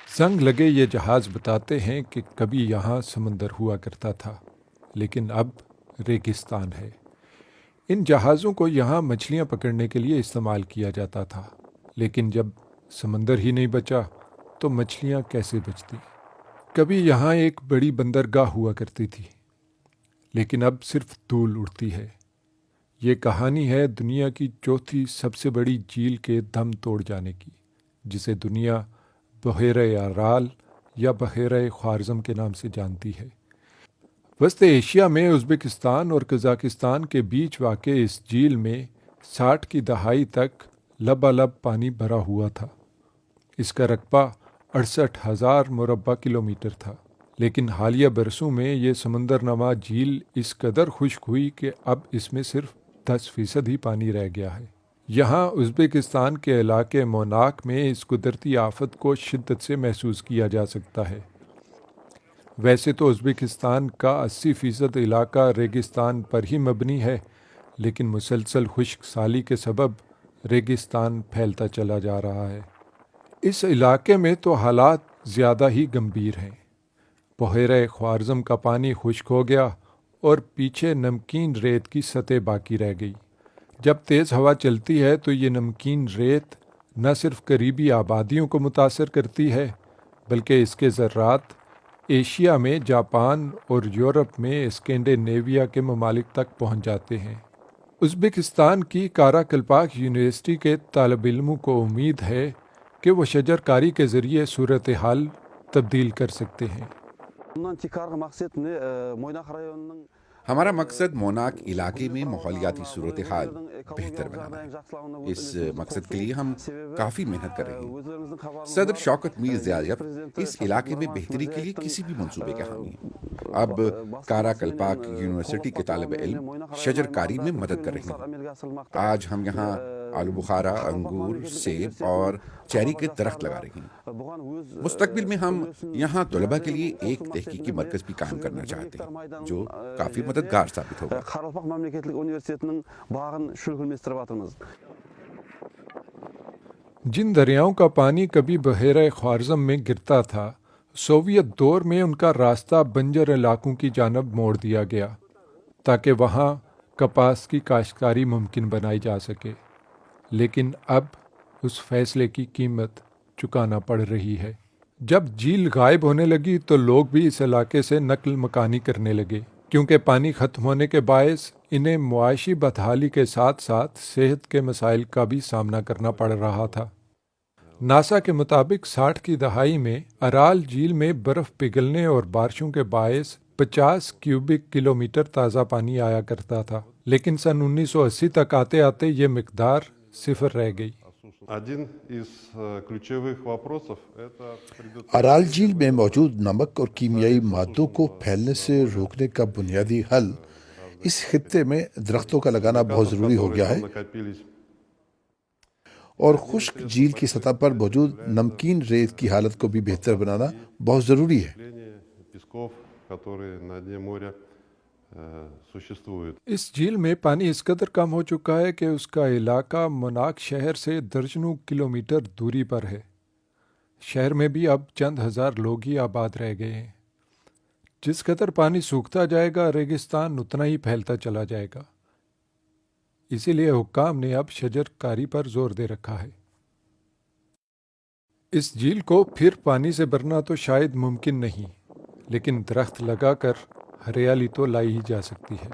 زنگ لگے یہ جہاز بتاتے ہیں کہ کبھی یہاں سمندر ہوا کرتا تھا، لیکن اب ریگستان ہے۔ ان جہازوں کو یہاں مچھلیاں پکڑنے کے لیے استعمال کیا جاتا تھا، لیکن جب سمندر ہی نہیں بچا تو مچھلیاں کیسے بچتی؟ کبھی یہاں ایک بڑی بندرگاہ ہوا کرتی تھی، لیکن اب صرف دھول اڑتی ہے۔ یہ کہانی ہے دنیا کی چوتھی سب سے بڑی جھیل کے دم توڑ جانے کی، جسے دنیا بحیرہ ارال یا بحیرہ خوارزم کے نام سے جانتی ہے۔ وسط ایشیا میں ازبکستان اور قزاقستان کے بیچ واقع اس جھیل میں 60 کی دہائی تک لبالب پانی بھرا ہوا تھا۔ اس کا رقبہ 68,000 مربع کلومیٹر تھا، لیکن حالیہ برسوں میں یہ سمندر نما جھیل اس قدر خشک ہوئی کہ اب اس میں صرف 10% ہی پانی رہ گیا ہے۔ یہاں ازبکستان کے علاقے موناک میں اس قدرتی آفت کو شدت سے محسوس کیا جا سکتا ہے۔ ویسے تو ازبکستان کا 80% علاقہ ریگستان پر ہی مبنی ہے، لیکن مسلسل خشک سالی کے سبب ریگستان پھیلتا چلا جا رہا ہے۔ اس علاقے میں تو حالات زیادہ ہی گمبھیر ہیں۔ بحیرہ خوارزم کا پانی خشک ہو گیا اور پیچھے نمکین ریت کی سطح باقی رہ گئی۔ جب تیز ہوا چلتی ہے تو یہ نمکین ریت نہ صرف قریبی آبادیوں کو متاثر کرتی ہے، بلکہ اس کے ذرات ایشیا میں جاپان اور یورپ میں اسکینڈینیویا کے ممالک تک پہنچ جاتے ہیں۔ ازبکستان کی کارا کلپاک یونیورسٹی کے طالب علموں کو امید ہے کہ وہ شجر کاری کے ذریعے صورتحال تبدیل کر سکتے ہیں۔ ہمارا مقصد موناک علاقے میں ماحولیاتی صورتحال بہتر بنانا ہے۔ اس مقصد کے لیے ہم کافی محنت کر رہے ہیں۔ صدر شوکت میر زیاریف اس علاقے میں بہتری کے لیے کسی بھی منصوبے کے حامی ہیں۔ اب کارا کلپاک یونیورسٹی کے طالب علم شجر کاری میں مدد کر رہے ہیں۔ آج ہم یہاں آلو بخارا، انگور، سیب اور چیری کے درخت لگا رہے ہیں۔ مستقبل میں ہم یہاں طلباء کے لیے ایک تحقیقی مرکز بھی قائم کرنا چاہتے ہیں، جو کافی مددگار ثابت ہوگا۔ جن دریاؤں کا پانی کبھی بحیرہ خوارزم میں گرتا تھا، سوویت دور میں ان کا راستہ بنجر علاقوں کی جانب موڑ دیا گیا تاکہ وہاں کپاس کی کاشتکاری ممکن بنائی جا سکے، لیکن اب اس فیصلے کی قیمت چکانا پڑ رہی ہے۔ جب جھیل غائب ہونے لگی تو لوگ بھی اس علاقے سے نقل مکانی کرنے لگے، کیونکہ پانی ختم ہونے کے باعث انہیں معاشی بدحالی کے ساتھ ساتھ صحت کے مسائل کا بھی سامنا کرنا پڑ رہا تھا۔ ناسا کے مطابق 60 کی دہائی میں ارال جھیل میں برف پگھلنے اور بارشوں کے باعث 50 کیوبک کلومیٹر تازہ پانی آیا کرتا تھا، لیکن سن 1980 تک آتے آتے یہ مقدار صفر رہ گئی۔ ارال جھیل میں موجود نمک اور کیمیائی مادوں کو پھیلنے سے روکنے کا بنیادی حل اس خطے میں درختوں کا لگانا بہت ضروری ہو گیا ہے، اور خشک جھیل کی سطح پر موجود نمکین ریت کی حالت کو بھی بہتر بنانا بہت ضروری ہے۔ اس جھیل میں پانی اس قدر کم ہو چکا ہے کہ اس کا علاقہ موناک شہر سے درجنوں کلومیٹر دوری پر ہے۔ شہر میں بھی اب چند ہزار لوگ ہی آباد رہ گئے ہیں۔ جس قدر پانی سوکھتا جائے گا، ریگستان اتنا ہی پھیلتا چلا جائے گا۔ اسی لیے حکام نے اب شجر کاری پر زور دے رکھا ہے۔ اس جھیل کو پھر پانی سے بھرنا تو شاید ممکن نہیں، لیکن درخت لگا کر ہریالی تو لائی ہی جا سکتی ہے۔